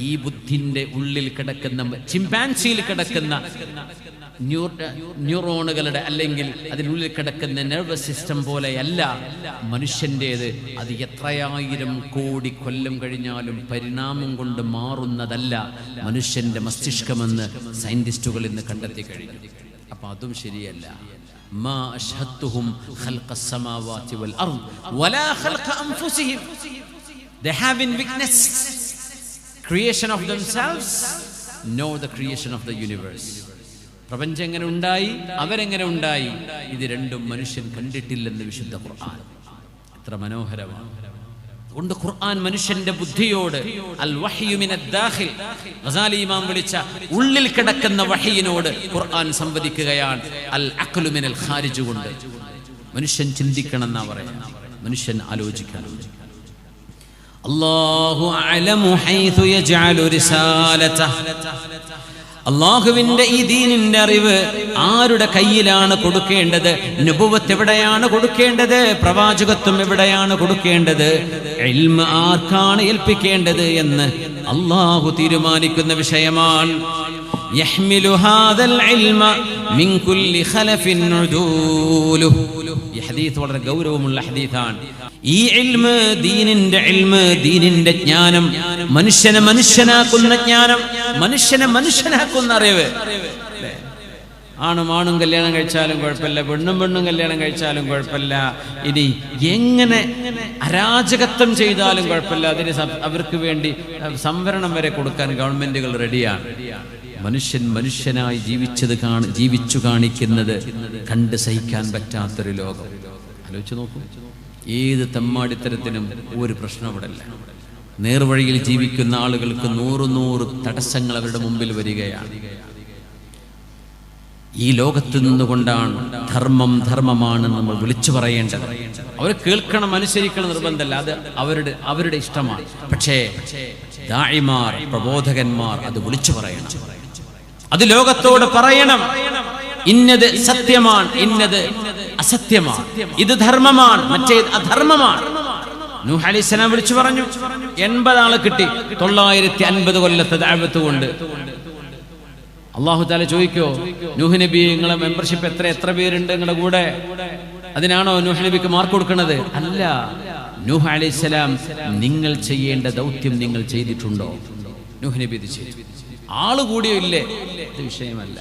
ഈ ബുദ്ധിന്റെ ഉള്ളിൽ കിടക്കുന്ന, ചിമ്പാൻസിയിൽ കിടക്കുന്ന ന്യൂറോണുകളുടെ അല്ലെങ്കിൽ അതിനുള്ളിൽ കിടക്കുന്ന നെർവസ് സിസ്റ്റം പോലെയല്ല മനുഷ്യൻ്റേത്. അത് എത്രയായിരം കോടി കൊല്ലം കഴിഞ്ഞാലും പരിണാമം കൊണ്ട് മാറുന്നതല്ല മനുഷ്യന്റെ മസ്തിഷ്കമെന്ന് സയന്റിസ്റ്റുകൾ ഇന്ന് കണ്ടെത്തി കഴിഞ്ഞു. അപ്പൊ അതും ശരിയല്ല. മാ അശ്ഹദ്തുഹും ഖൽഖസ് സമാവാതി വൽ അർദ് വലാ ഖൽഖ അൻഫുസിഹിം. They haven't witnessed creation of themselves nor the creation of the universe. പ്രപഞ്ചം എങ്ങനെ ഉണ്ടായി, അവരെങ്ങനെ ഉണ്ടായി, ഇത് രണ്ടും മനുഷ്യൻ കണ്ടിട്ടില്ലെന്ന് വിശുദ്ധ ഖുർആൻ. എത്ര മനോഹരമാണ്. അതുകൊണ്ട് ഖുർആൻ മനുഷ്യന്റെ ബുദ്ധിയോട് അൽ വഹ്യു മിനദ് ദാഖിൽ, ഗസാലി ഇമാം വിളിച്ച ഉള്ളിൽ കിടക്കുന്ന വഹയിനോട് ഖുർആൻ സംവദിക്കുകയാണ്. അൽ അഖ്ലു മിനൽ ഖാരിജ് കൊണ്ട് മനുഷ്യൻ ചിന്തിക്കണം എന്നാ പറയുന്നത്. മനുഷ്യൻ ആലോചിക്കണം. അല്ലാഹു അഅലമു ഹൈതു യജ്അലു റിസാലതഹു. അള്ളാഹുവിന്റെ ഈ ദീനിന്റെ അറിവ് ആരുടെ കയ്യിലാണ് കൊടുക്കേണ്ടത്, നുബുവത്ത് എവിടെയാണ് കൊടുക്കേണ്ടത്, പ്രവാചകത്വം എവിടെയാണ് കൊടുക്കേണ്ടത്, ഇൽമ് ആർക്കാണ് ഏൽപ്പിക്കേണ്ടത് എന്ന് അള്ളാഹു തീരുമാനിക്കുന്ന വിഷയമാണ്. യഹ്മിലു ഹാദൽ ഇൽമ മിൻ കുല്ലി ഖലഫിൻ ഉദൂലുഹു. ഈ ഹദീസ് വളരെ ഗൗരവമുള്ള ഹദീസാണ്. ഈ ഇൽമ്, ദീനിന്റെ ഇൽമ്, ദീനിന്റെ ജ്ഞാനം, മനുഷ്യനെ മനുഷ്യനാക്കുന്ന ജ്ഞാനം, മനുഷ്യനെ മനുഷ്യനാക്കുന്ന അറിവ്. ആണും കല്യാണം കഴിച്ചാലും കുഴപ്പമില്ല, പെണ്ണും കല്യാണം കഴിച്ചാലും കുഴപ്പമില്ല, ഇനി എങ്ങനെ അരാജകത്വം ചെയ്താലും കുഴപ്പമില്ല, അതിന് അവർക്ക് വേണ്ടി സംവരണം വരെ കൊടുക്കാൻ ഗവൺമെന്റുകൾ റെഡിയാണ്. മനുഷ്യൻ മനുഷ്യനായി ജീവിച്ചു കാണിക്കുന്നത് കണ്ട് സഹിക്കാൻ പറ്റാത്തൊരു ലോകം. ആലോചിച്ച് നോക്കൂ. ഏത് തെമ്മാടിത്തരത്തിനും ഒരു പ്രശ്നം അവിടെ ഇല്ല. നേർവഴിയിൽ ജീവിക്കുന്ന ആളുകൾക്ക് 100 തടസ്സങ്ങൾ അവരുടെ മുമ്പിൽ വരികയാണ്. ഈ ലോകത്ത് നിന്നുകൊണ്ടാണ് ധർമ്മമാണ് നമ്മൾ വിളിച്ചു പറയേണ്ടത്. അവർ കേൾക്കണം, അനുസരിക്കണം, നിർബന്ധമല്ല. അത് അവരുടെ ഇഷ്ടമാണ്. പക്ഷേ ദാഇമാർ, പ്രബോധകന്മാർ അത് വിളിച്ചു പറയണം. അത് ലോകത്തോട് പറയണം. ഇന്നത് സത്യമാണ്, ഇന്നത് അസത്യമാണ്, ഇത് ധർമ്മമാണ്, മറ്റേ അധർമ്മമാണ്. നൂഹ് അലൈഹിസ്സലാം വിളിച്ചു പറഞ്ഞു. 80 ആളെ കിട്ടി 950 കൊല്ലത്തെ ദഅവത്ത് കൊണ്ട്. അല്ലാഹു തആല ചോദിക്കോ, നൂഹ് നബി നിങ്ങളെ മെമ്പർഷിപ്പ് എത്ര പേരുണ്ട് നിങ്ങളുടെ കൂടെ? അതിനാണോ നൂഹ് നബിക്ക് മാർക്ക് കൊടുക്കുന്നത്? അല്ല. നൂഹ് അലൈഹിസ്സലാം നിങ്ങൾ ചെയ്യേണ്ട ദൗത്യം നിങ്ങൾ ചെയ്തിട്ടുണ്ടോ? നൂഹ് നബി ഇത് ചെയ്തു. ആള് കൂടിയോ ഇല്ലേ, ഇത് വിഷയമല്ല.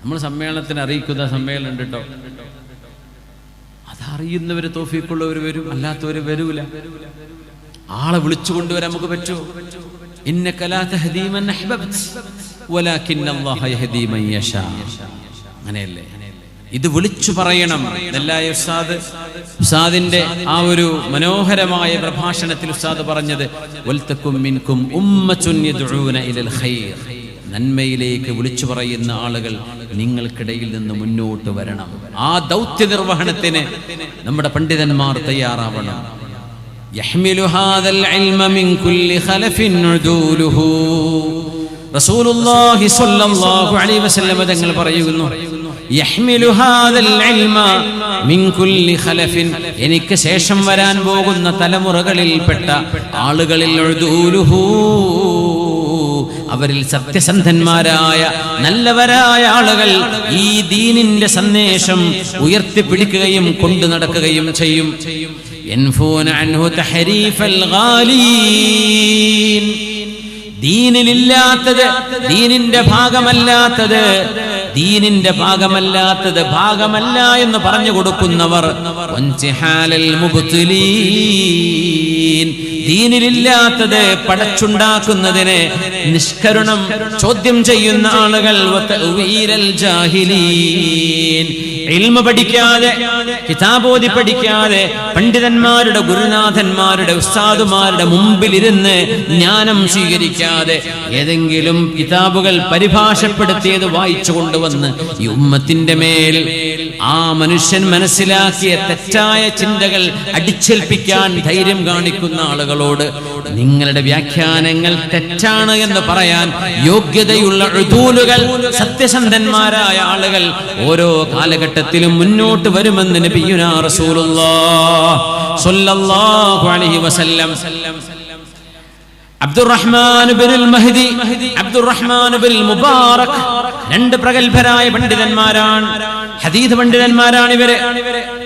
നമ്മൾ സമ്മേളനത്തിന് അറിയിക്കുന്ന സമ്മേളനം ഉണ്ട് കേട്ടോ, അതറിയുന്നവര് തൗഫീഖുള്ളവർ വരും, അല്ലാത്തവര് വരൂല. ആളെ വിളിച്ചു കൊണ്ടുവരാൻ നമുക്ക് പറ്റുമോ? ഇന്നക ലാ തഹ്ദീ മൻ അഹ്ബബ്ത വലാകിന്ന അല്ലാഹ യഹ്ദീ മൻ യശാ. അങ്ങനെയല്ലേ? ഇത് വിളിച്ചു പറയണം. ഉസ്താദിന്റെ ആ ഒരു മനോഹരമായ പ്രഭാഷണത്തിൽ ഉസ്താദ് പറഞ്ഞത്, വൽതകും മിൻകും ഉമ്മത്തുൻ യദ്ഊന ഇലൽ ഖൈർ. നന്മയിലേക്ക് വിളിച്ചു പറയുന്ന ആളുകൾ നിങ്ങൾക്കിടയിൽ നിന്ന് മുന്നോട്ട് വരണം. ആ ദൗത്യ നിർവഹണത്തിന് നമ്മുടെ പണ്ഡിതന്മാർ തയ്യാറാവണം. യഹ്മിലു ഹാദൽ ഇൽമ മിൻ കുല്ലി ഖലഫിൻ ഉദൂലുഹു. റസൂലുള്ളാഹി സ്വല്ലല്ലാഹു അലൈഹി വസല്ലം തങ്ങൾ പറയുന്നു, യഹ്മിലു ഹാദൽ ഇൽമ മിൻ കുല്ലി ഖലഫിൻ. എനിക്ക് ശേഷം വരാൻ പോകുന്ന തലമുറകളിൽപ്പെട്ട ആളുകളിൽ ഉദൂലുഹു, അവരിൽ സത്യസന്ധന്മാരായ നല്ലവരായ ആളുകൾ ഈ ദീനിന്റെ സന്ദേശം ഉയർത്തിപ്പിടിക്കുകയും കൊണ്ടു നടക്കുകയും ചെയ്യും. യൻഫൂന അൻഹു തഹരീഫൽ ഗാലീൻ. ദീനിലില്ലാത്തത്, ദീനിന്റെ ഭാഗമല്ലാത്തത് ദീനിന്റെ ഭാഗമല്ലാത്തത് ഭാഗമല്ല എന്ന് പറഞ്ഞു കൊടുക്കുന്നവർ ദീനിലില്ലാത്തത് പടച്ചുണ്ടാക്കുന്നതിനെ നിഷ്കരുണം ചോദ്യം ചെയ്യുന്ന ആളുകൾ ഇൽമ പഠിക്കാതെ കിതാബോധി പഠിക്കാതെ പണ്ഡിതന്മാരുടെ ഗുരുനാഥന്മാരുടെ ഉസ്താദുമാരുടെ മുമ്പിലിരുന്ന് ജ്ഞാനം സ്വീകരിക്കാതെ ഏതെങ്കിലും കിതാബുകൾ പരിഭാഷപ്പെടുത്തിയത് വായിച്ചു കൊണ്ടുവന്ന് ഈ ഉമ്മത്തിന്റെ മേൽ ആ മനുഷ്യൻ മനസ്സിലാക്കിയ തെറ്റായ ചിന്തകൾ അടിച്ചേൽപ്പിക്കാൻ ധൈര്യം കാണിക്കുന്ന ആളുകളോട് നിങ്ങളുടെ വ്യാഖ്യാനങ്ങൾ തെറ്റാണ് എന്ന് പറയാൻ യോഗ്യതയുള്ള ഉദൂലുകൾ സത്യസന്ധന്മാരായ ആളുകൾ ഓരോ കാലഘട്ടത്തിലും മുന്നോട്ട് വരുമെന്ന് നബിയുനാ റസൂലുള്ളാഹി സ്വല്ലല്ലാഹു അലൈഹി വസല്ലം അബ്ദുറഹ്മാൻ ഇബ്നുൽ മഹ്ദി അബ്ദുറഹ്മാൻ ഇബ്നുൽ മുബാറക് രണ്ട് പ്രഗൽഭരായ പണ്ഡിതന്മാരാണ് ഹദീസ് പണ്ഡിതന്മാരാണ് ഇവര്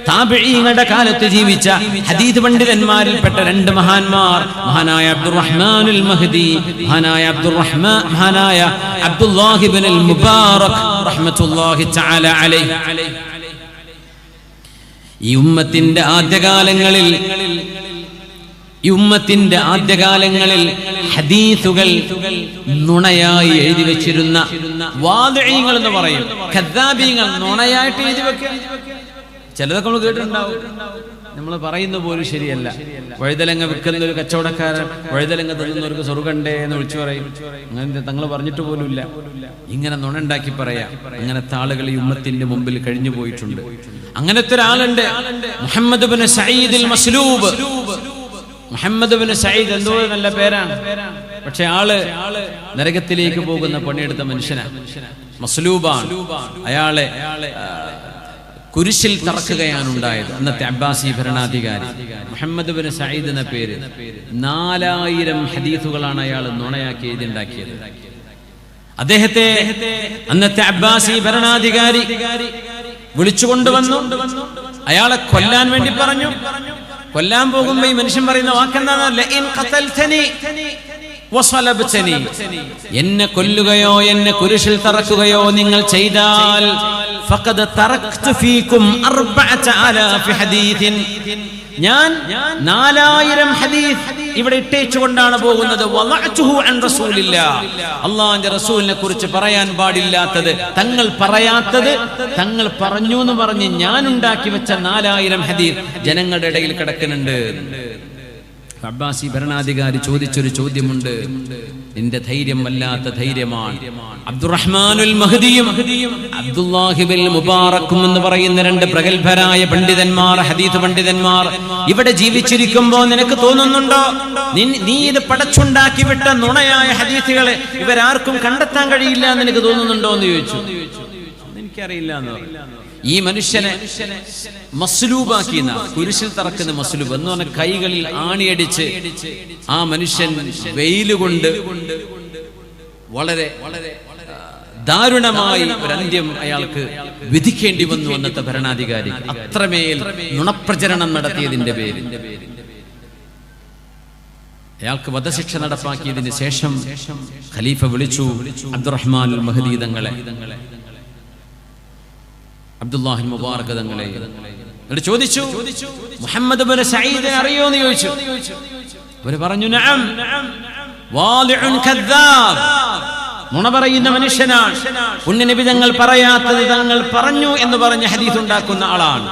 താബിഈങ്ങളുടെ കാലത്ത് ജീവിച്ച ഹദീസ് പണ്ഡിതന്മാരിൽപ്പെട്ട രണ്ട് മഹാന്മാർ മഹാനായ അബ്ദുറഹ്മാനുൽ മഹ്ദി മഹാനായ അബ്ദുല്ലാഹി ഇബ്നുൽ മുബാറക് റഹ്മത്തുള്ളാഹി തആല അലൈഹി ഈ ഉമ്മത്തിന്റെ ആദ്യകാലങ്ങളിൽ ഹദീസുകൾ നുണയായി എഴുതി വെച്ചിരുന്ന വാദിഈങ്ങൾ എന്ന് പറയും കദ്ദാബീങ്ങൾ നുണയായിട്ട് എഴുതി വെക്കുക ചിലതൊക്കെ നമ്മൾ കേട്ടിട്ടുണ്ടാവും നമ്മൾ പറയുന്ന പോലും ശരിയല്ല വഴുതലങ്ങ വിൽക്കുന്ന ഒരു കച്ചവടക്കാരൻ വഴുതലങ്ങ തിന്നുന്നവർക്ക് സ്വർഗ്ഗണ്ടേ എന്ന് വിളിച്ചു പറയും അങ്ങനെ തങ്ങൾ പറഞ്ഞിട്ട് പോലുമില്ല ഇങ്ങനെ നുണ ഉണ്ടാക്കി പറയാം അങ്ങനത്തെ ആളുകൾ ഈ ഉമ്മത്തിന്റെ മുമ്പിൽ കഴിഞ്ഞു പോയിട്ടുണ്ട് അങ്ങനത്തെ ഒരാളുണ്ട് മുഹമ്മദ് ഇബ്നു സഈദ് അൽ മസ്ലൂബ് മുഹമ്മദ് ഇബ്നു സഈദ് എന്തോ നല്ല പേരാണ് പക്ഷെ ആള് നരകത്തിലേക്ക് പോകുന്ന പണിയെടുത്ത മനുഷ്യനാണ് മസ്ലൂബാണ് അയാളെ കുരിശിൽ തറക്കുകയാണ് ഉണ്ടായത് അന്നത്തെ അബ്ബാസി ഭരണാധികാരി മുഹമ്മദ് ഇബ്നു സഈദ് എന്ന പേര് 4000 ഹദീസുകളാണ് അയാൾ നുണയാക്കി എഴുതിണ്ടാക്കിയത് അദ്ദേഹത്തെ അന്നത്തെ അബ്ബാസി ഭരണാധികാരി വിളിച്ചുകൊണ്ടുവന്നു അയാളെ കൊല്ലാൻ വേണ്ടി പറഞ്ഞു കൊല്ലാൻ പോകുമ്പോ ഈ മനുഷ്യൻ പറയുന്ന വാക്കെന്താണെന്ന് എന്നെ കൊല്ലുകയോ എന്നെ കുരിശിൽ തറക്കുകയോ നിങ്ങൾ ചെയ്താൽ ഫഖദ് തറക്തു ഫീകും 4000 ഹദീഥിൻ ഞാൻ 4000 ഹദീസ് ഇവിടെ ഇട്ടേച്ചുകൊണ്ടാണ് പോകുന്നത് വളഅതുഹു അൻ റസൂലില്ലാഹ് അല്ലാഹുവിന്റെ റസൂലിനെ കുറിച്ച് പറയാൻ പാടില്ലാത്തത് തങ്ങൾ പറയാത്തത് തങ്ങൾ പറഞ്ഞു എന്ന് പറഞ്ഞ് ഞാൻ ഉണ്ടാക്കി വെച്ച 4000 ഹദീസ് ജനങ്ങളുടെ ഇടയിൽ കിടക്കുന്നുണ്ട് അബ്ബാസി ഭരണാധികാരി ചോദിച്ചൊരു ചോദ്യമുണ്ട് നിന്റെ ധൈര്യം വല്ലാത്ത ധൈര്യമാണ് അബ്ദുറഹ്മാനുൽ മഹ്ദിയും അബ്ദുല്ലാഹി ഇബ്നുൽ മുബാറക്കും എന്ന് പറയുന്ന രണ്ട് പ്രഗൽഭരായ പണ്ഡിതന്മാർ ഹദീസ് പണ്ഡിതന്മാർ ഇവിടെ ജീവിച്ചിരിക്കുമ്പോൾ നിനക്ക് തോന്നുന്നുണ്ടോ നീ ഇത് പടച്ചുണ്ടാക്കി വിട്ട നുണയായ ഹദീസുകളെ ഇവരാർക്കും കണ്ടെത്താൻ കഴിയില്ല എന്ന് നിനക്ക് തോന്നുന്നുണ്ടോ എന്ന് ചോദിച്ചു എനിക്കറിയില്ല എന്ന് പറഞ്ഞു ഈ മനുഷ്യനെ മസ്ലൂബാക്കി കുരിശിൽ തറക്കുന്ന മസ്ലൂബ് എന്ന് പറഞ്ഞ കൈകളിൽ ആണിയടിച്ച് ആ മനുഷ്യൻ വെയിലുകൊണ്ട് വളരെ ദാരുണമായി ഒരു അന്ത്യം അയാൾക്ക് വിധിക്കേണ്ടി വന്നു അന്നത്തെ ഭരണാധികാരി അത്രമേൽ നുണപ്രചരണം നടത്തിയതിന്റെ പേരിൽ അയാൾക്ക് വധശിക്ഷ നടപ്പാക്കിയതിന് ശേഷം ഖലീഫ വിളിച്ചു അബ്ദുറഹ്മാനുൽ മഹ്ദി തങ്ങളെ അബ്ദുല്ലാഹി മുബാറക് തങ്ങളെ എന്നിട്ട് ചോദിച്ചു മുഹമ്മദ് ഇബ്നു സഈദിനെ അറിയോ എന്ന് ചോദിച്ചു അവര് പറഞ്ഞു നഅം വാദിഉൻ കദ്ദാബ് നുണ പറയുന്ന മനുഷ്യനാണ് പുണ്യനബി തങ്ങൾ പറയാത്തത് തങ്ങൾ പറഞ്ഞു എന്ന് പറഞ്ഞ ഹദീസ് ഉണ്ടാക്കുന്ന ആളാണ്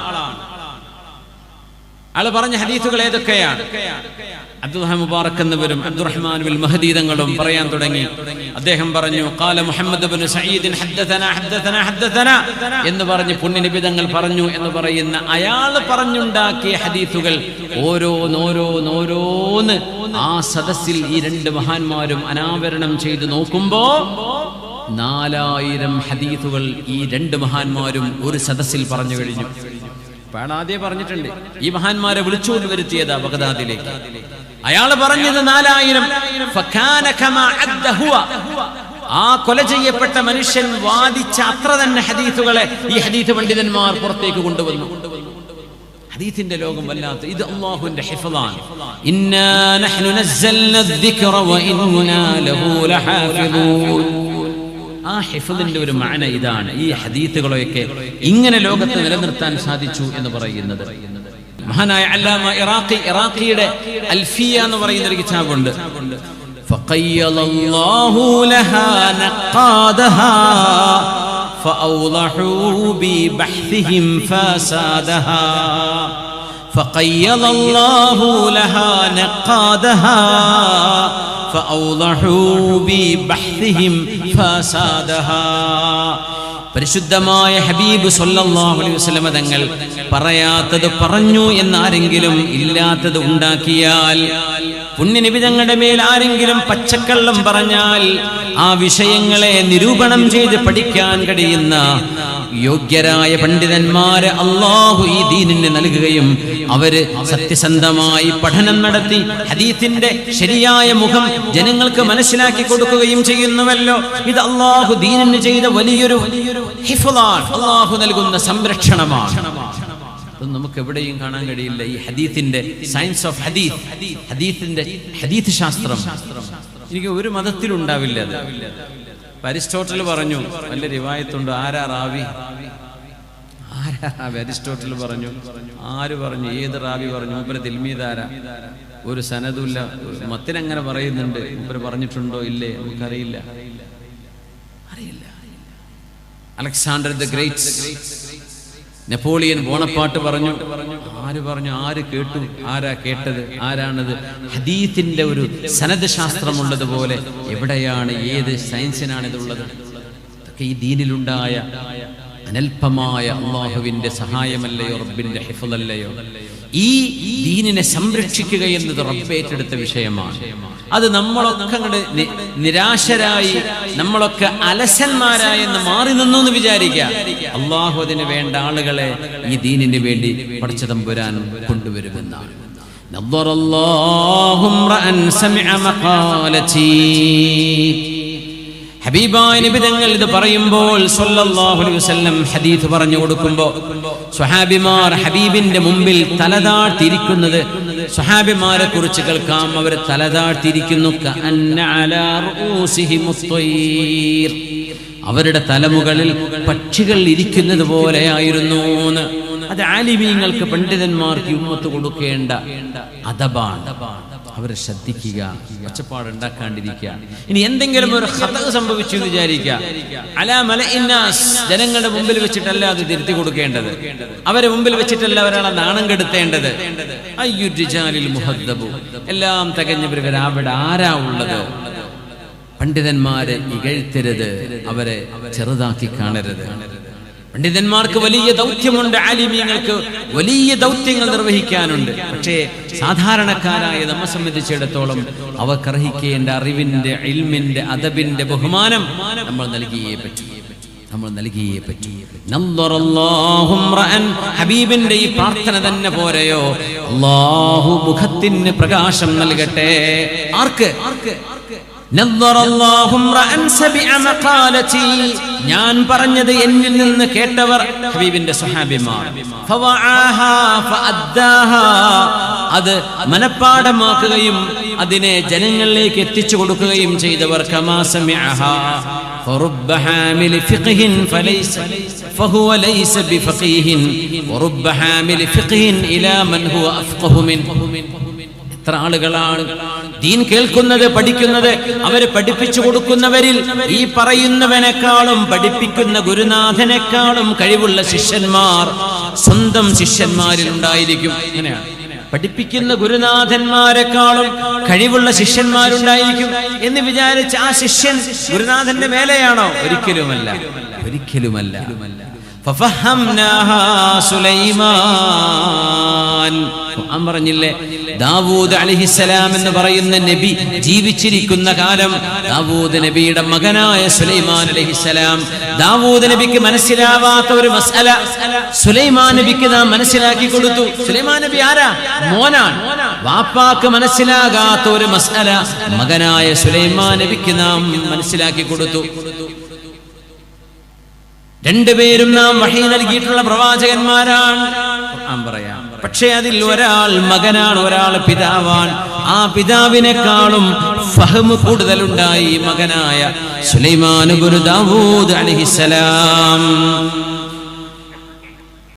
ആള് പറഞ്ഞ ഹദീസുകൾ ഏതൊക്കെയാണ് Abdullahi Mubarak എന്നവരും Abdulrahman bin Mahdi തങ്ങളും പറയാൻ തുടങ്ങി അദ്ദേഹം പറഞ്ഞു ഖാല മുഹമ്മദ് ഇബ്നു സഈദ് ഹദ്ദസന എന്ന് പറഞ്ഞു പുണ്യനബി തങ്ങൾ പറഞ്ഞു എന്ന് പറയുന്ന അയാൾ പറഞ്ഞുണ്ടാക്കിയ ഹദീസുകൾ ഓരോന്ന് ആ സദസ്സിൽ ഈ രണ്ട് മഹാന്മാരും അനാവരണം ചെയ്തു നോക്കുമ്പോ 4000 ഹദീസുകൾ ഈ രണ്ട് മഹാന്മാരും ഒരു സദസ്സിൽ പറഞ്ഞു കഴിഞ്ഞു. ആദ്യം പറഞ്ഞിട്ടുണ്ട് ഈ മഹാന്മാരെ വിളിച്ചുകൊണ്ട് വരുത്തിയതാ ബഗ്ദാദിലേക്ക്. അയാൾ പറഞ്ഞത് 4000. ആ കൊല ചെയ്യപ്പെട്ട മനുഷ്യൻ വാദിച്ച അത്ര തന്നെ ഹദീസുകളെ ഈ ഹദീസ് പണ്ഡിതന്മാർ പുറത്തേക്ക് കൊണ്ടുവന്നു. ഹദീസിന്റെ ലോകം വല്ലാത്ത ഇത് അല്ലാഹുവിന്റെ ഹിഫ്ളാണ്. ഇന്നാ നഹ്നു നസ്സൽനാ الذിക്റ വഇന്നാ ലഹു ലഹാഫിദൂൻ. ആ ഹിഫ്ളിന്റെ ഒരു മഅന ഇതാണ്. ഈ ഹദീസുകളെയൊക്കെ ഇങ്ങനെ ലോകത്ത് നിലനിർത്താൻ സാധിച്ചു എന്ന് പറയുന്നത്. മഹാനായ അല്ലാമ ഇറാഖിയുടെ അൽഫിയ എന്ന് പറയുന്ന ഒരു കിതാബുണ്ട്. ഫഖയ്യലല്ലാഹു ലഹാ നഖാദഹാ ഫഔളഹു ബിബഹ്തിഹിം ഫസാദഹാ ഫഖയ്യലല്ലാഹു ലഹാ നഖാദഹാ ഫഔളഹു ബിബഹ്തിഹിം ഫസാദഹാ. പരിശുദ്ധമായ ഹബീബ് സല്ലല്ലാഹു അലൈഹി വസല്ലം തങ്ങൾ പറയാത്തത് പറഞ്ഞു എന്നാരെങ്കിലും ഇല്ലാത്തത് ഉണ്ടാക്കിയാൽ, പുണ്യനബി തങ്ങളുടെ മേൽ ആരെങ്കിലും പച്ചക്കള്ളം പറഞ്ഞാൽ, ആ വിഷയങ്ങളെ നിരൂപണം ചെയ്ത് പഠിക്കാൻ കഴിയുന്ന യോഗ്യരായ പണ്ഡിതന്മാരെ അല്ലാഹു ഈ ദീനിന് നൽകുകയും അവര് സത്യസന്ധമായി പഠനം നടത്തി ഹദീസിന്റെ ശരിയായ മുഖം ജനങ്ങൾക്ക് മനസ്സിലാക്കി കൊടുക്കുകയും ചെയ്യുന്നുവല്ലോ. ഇത് അല്ലാഹു ദീനിന് ചെയ്ത വലിയൊരു ഹിഫ്ളാണ്, അല്ലാഹു നൽകുന്ന സംരക്ഷണമാണ്. അതൊന്നും നമുക്ക് എവിടെയും കാണാൻ കഴിയില്ല. ഈ ഹദീസിന്റെ സയൻസ് ഓഫ് ഹദീസ്, ഹദീസിന്റെ ഹദീസ് ശാസ്ത്രം എനിക്ക് ഒരു മതത്തിലുണ്ടാവില്ല. അത് അരിസ്റ്റോട്ടൽ പറഞ്ഞു, വല്ല റിവായത്തുണ്ട്, ആരാ റാവി, അരിസ്റ്റോട്ടൽ പറഞ്ഞു, ആര് പറഞ്ഞു, ഏത് റാവി പറഞ്ഞു, മൂപ്പര് തിൽമീദാര, ഒരു സനദുല്ല, മത്തിനങ്ങനെ പറയുന്നുണ്ട്, മൂപ്പര് പറഞ്ഞിട്ടുണ്ടോ ഇല്ലേ നമുക്കറിയില്ല. Alexander the great, Napoleon Bonaparte പറഞ്ഞു, ആര് പറഞ്ഞു, ആര് കേട്ടു, ആരാ കേട്ടത്, ആരാണത്? ഹദീസിന്റെ ഒരു സനദ് ശാസ്ത്രമുള്ളതുപോലെ എവിടെയാണ്, ഏത് സയൻസിനാണ് ഇതുള്ളത്? ഇതൊക്കെ ഈ ദീനിലുണ്ടായ അനൽപമായ അല്ലാഹുവിന്റെ സഹായമല്ലയോ, റബ്ബിന്റെ ഹിഫ്ളല്ലയോ? ഈ ദീനിനെ സംരക്ഷിക്കുക എന്നത് റബ്ബ് ഏറ്റെടുത്ത വിഷയമാണ്. അത് നമ്മളൊക്കെ അങ്ങോട്ട് നിരാശരായി, നമ്മളൊക്കെ അലസന്മാരായി എന്ന് മാറി നിന്നു എന്ന് വിചാരിക്കുക. അല്ലാഹു അതിന് വേണ്ട ആളുകളെ ഈ ദീനിന് വേണ്ടി പടച്ച തമ്പുരാൻ കൊണ്ടുവരുമെന്നാണ്. നദ്ദറല്ലാഹു റഅൻ സമിഅ മഖാലതി. ഹബീബായ നബി തങ്ങൾ ഇത് പറയുമ്പോൾ സല്ലല്ലാഹു അലൈഹി വസല്ലം ഹദീസ് പറഞ്ഞു കൊടുക്കുമ്പോൾ സ്വഹാബിമാർ ഹബീബിന്റെ മുമ്പിൽ തലതാഴ്ത്തിയിരിക്കുന്നത് സ്വഹാബിമാരെ കുറിച്ച് കേൾക്കാം. അവർ തലതാഴ്ത്തിയിരിക്കുന്നു. കഅന്ന അലാ റൂസിഹിമുത് ത്വയ്ർ, അവരുടെ തലമുകളിൽ പക്ഷികൾ ഇരിക്കുന്നത് പോലെയായിരുന്നു. അത് ആലിമീങ്ങൾക്ക്, പണ്ഡിതന്മാർക്ക് ഉമ്മത്ത് കൊടുക്കേണ്ട അദബാണ്. അവരെ ശ്രദ്ധിക്കുക, ഒച്ചപ്പാടുണ്ടാക്കാണ്ടിരിക്കുക. ഇനി എന്തെങ്കിലും ഒരു ഖത സംഭവിച്ചു എന്ന് വിചാരിക്കുക, അലാ മലഇന്നാസ്, ജനങ്ങളുടെ മുമ്പിൽ വെച്ചിട്ടല്ല അത് തിരുത്തി കൊടുക്കേണ്ടത്, അവരെ മുമ്പിൽ വെച്ചിട്ടല്ല ഒരാളെ നാണം കെടുത്തേണ്ടത്. അയ്യു റിജാലിൽ മുഹദ്ദബു, എല്ലാം തികഞ്ഞവർ അവിടെ ആരാ ഉള്ളത്? പണ്ഡിതന്മാരെ ഇകഴ്ത്തരുത്, അവരെ ചെറുതാക്കി കാണരുത്. പണ്ഡിതന്മാർക്ക് വലിയ ദൗത്യമുണ്ട്, ആലിമീങ്ങൾക്ക് വലിയ ദൗത്യങ്ങൾ നിർവഹിക്കാനുണ്ട്. പക്ഷേ സാധാരണക്കാരായ നമ്മെ സംബന്ധിച്ചിടത്തോളം അവർക്കർഹിക്കേണ്ട അറിവിന്റെ, ഇൽമിന്റെ, അദബിന്റെ ബഹുമാനം നമ്മൾ നൽകിയേ പറ്റൂ, നമ്മൾ നൽകിയേ പറ്റൂ. നദ്ദറല്ലാഹു റഅൻ, ഹബീബിന്റെ ഈ പ്രാർത്ഥന തന്നെ പോരെയോ? അല്ലാഹു മുഖത്തിന് പ്രകാശം നൽകട്ടെ. ആർക്ക്? നദ്ദറല്ലാഹു റഅൻ സബിഅ മഖാലതി, ഞാൻ പറഞ്ഞത് എന്നിൽ നിന്ന് കേട്ടവർ ഹബീബിന്റെ സ്വഹാബിമാർ. ഫവആഹാ ഫഅദ്ദാഹാ, അത് മനപ്പാഠമാക്കുകയും അതിനെ ജനങ്ങളിലേക്ക് എത്തിച്ചു കൊടുക്കുകയും ചെയ്തവർ. കമാ സമിഅഹാ ഫറുബ്ബ ഹാമിൽ ഫിഖ്ഹിൻ ഫലൈസ ഫഹുവ ലൈസ ബിഫഖീഹിൻ വറുബ്ബ ഹാമിൽ ഫിഖ്ഹിൻ ഇലാ മൻ ഹുവ അഫ്ഖഹു മിൻഹു. എത്ര ആളുകളാണ് ദീൻ കേൾക്കുന്നത്, പഠിക്കുന്നത്, അവര് പഠിപ്പിച്ചു കൊടുക്കുന്നവരിൽ ഈ പറയുന്നവനേക്കാളും പഠിപ്പിക്കുന്ന ഗുരുനാഥനേക്കാളും കഴിവുള്ള ശിഷ്യന്മാർ സ്വന്തം ശിഷ്യന്മാരിൽ ഉണ്ടായിരിക്കും. അങ്ങനെയാണ്, പഠിപ്പിക്കുന്ന ഗുരുനാഥന്മാരെക്കാളും കഴിവുള്ള ശിഷ്യന്മാരുണ്ടായിരിക്കും എന്ന് വിചാരിച്ച് ആ ശിഷ്യൻ ഗുരുനാഥന്റെ മേലെയാണോ? ഒരിക്കലുമല്ല, ഒരിക്കലുമല്ല. ഫഫഹംനാഹാ സുലൈമാൻ, ഖുർആൻ പറഞ്ഞില്ലേ, ദാവൂദ് അലൈഹിസ്സലാം എന്ന് പറയുന്ന നബി ജീവിച്ചിരിക്കുന്ന കാലം ദാവൂദ് നബിയുടെ മകനായ സുലൈമാൻ അലൈഹിസ്സലാം, ദാവൂദ് നബിക്ക് മനസ്സിലാവാത്ത ഒരു മസ്അല സുലൈമാൻ നബിക്ക് നാം മനസ്സിലാക്കി കൊടുത്തു. സുലൈമാൻ നബി ആരാ? മോനാണ്. വാപ്പാക്ക് മനസ്സിലാകാത്ത ഒരു മസ്അല മകനായ സുലൈമാൻ നബിക്ക് നാം മനസ്സിലാക്കി കൊടുത്തു. രണ്ടുപേരും നാം വഹി നൽകിയിട്ടുള്ള പ്രവാചകന്മാരാണ്, ഖുർആൻ പറയാം. പക്ഷേ അതിൽ ഒരാൾ മകനാണ്, ഒരാൾ പിതാവാണ്. ആ പിതാവിനേക്കാളും ഫഹ്മ് കൂടുതലുണ്ടായി മകനായ സുലൈമാൻ ഇബ്നു ദാവൂദ് അലൈഹിസ്സലാം.